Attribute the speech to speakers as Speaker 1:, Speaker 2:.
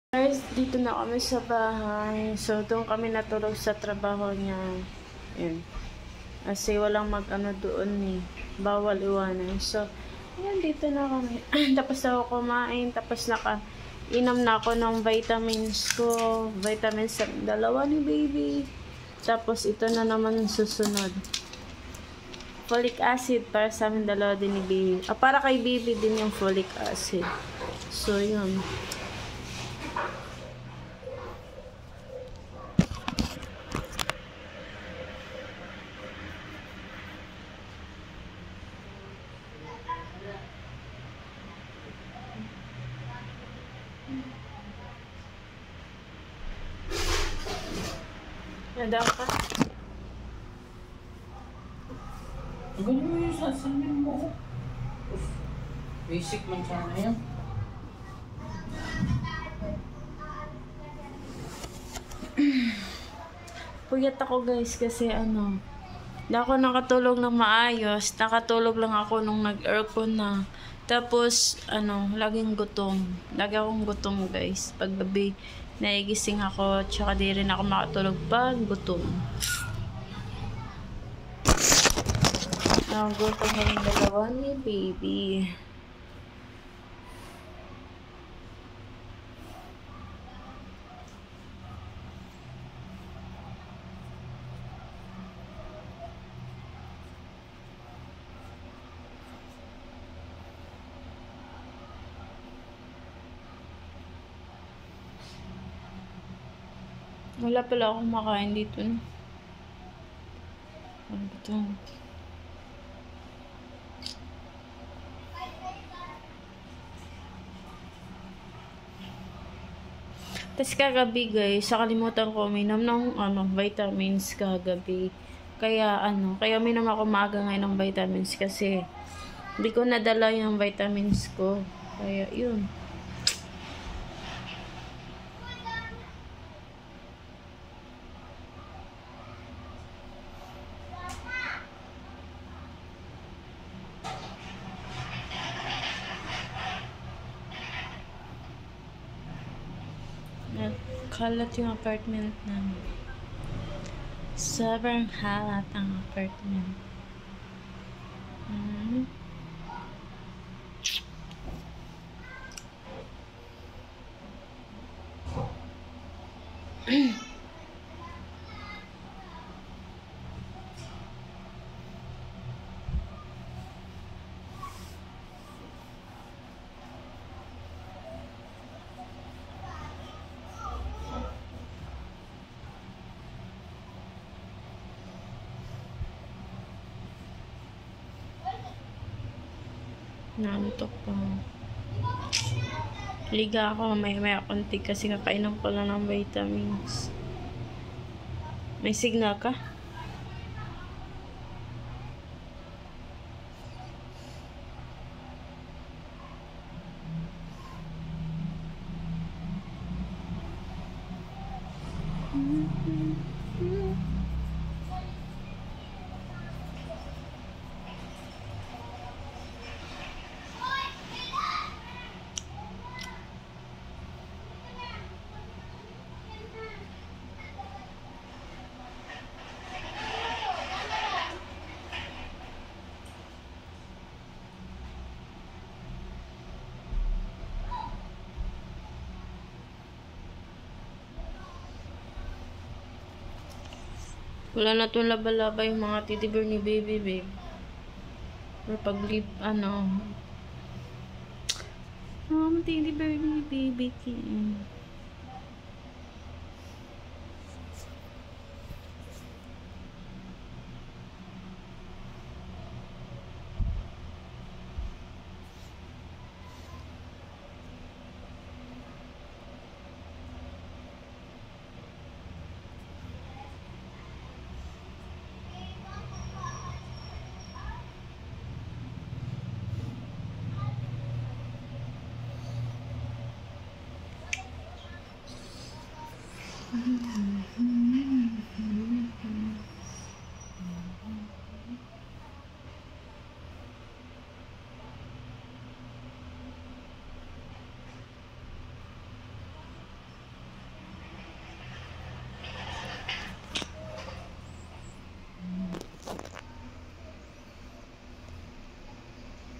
Speaker 1: Guys, dito na kami sa bahay. So, doon kami natulog sa trabaho niya. Yun. Kasi walang mag-ano doon eh. Bawal iwanan. So, yan, dito na kami. Tapos ako kumain. Tapos inom na ako ng vitamins ko. Vitamins sa dalawa ni baby. Tapos ito na naman susunod. Folic acid para sa amin dalawa din ni baby. Para kay baby din yung folic acid. So, yun. Nada ka?
Speaker 2: Ganyan mo yung sasabihin mo. Basic man sana yan.
Speaker 1: Puyat ako guys kasi hindi ako nakatulog ng maayos. Nakatulog lang ako nung nag-aircon na. Tapos, laging gutom. Lagi akong gutom guys. Pag gabi, naigising ako. Tsaka di rin ako makatulog pag gutom. Gutom na rin dalawa ni baby. Wala pala akong makain dito. Ano ba ito? Tapos kagabi guys, nakalimutan ko uminom ng vitamins kagabi. Kaya uminom ako maaga ngayon ng vitamins kasi hindi ko nadala yung vitamins ko. Kaya yun. Kalat yung apartment namin. Sobrang halat ang apartment. Naantok pa. Liga ako may konti kasi kakainom ko lang ng vitamins. May signal ka? Wala na itong laba-laba yung mga teddy bear ni baby, babe. Or pag-leave, teddy bear ni baby,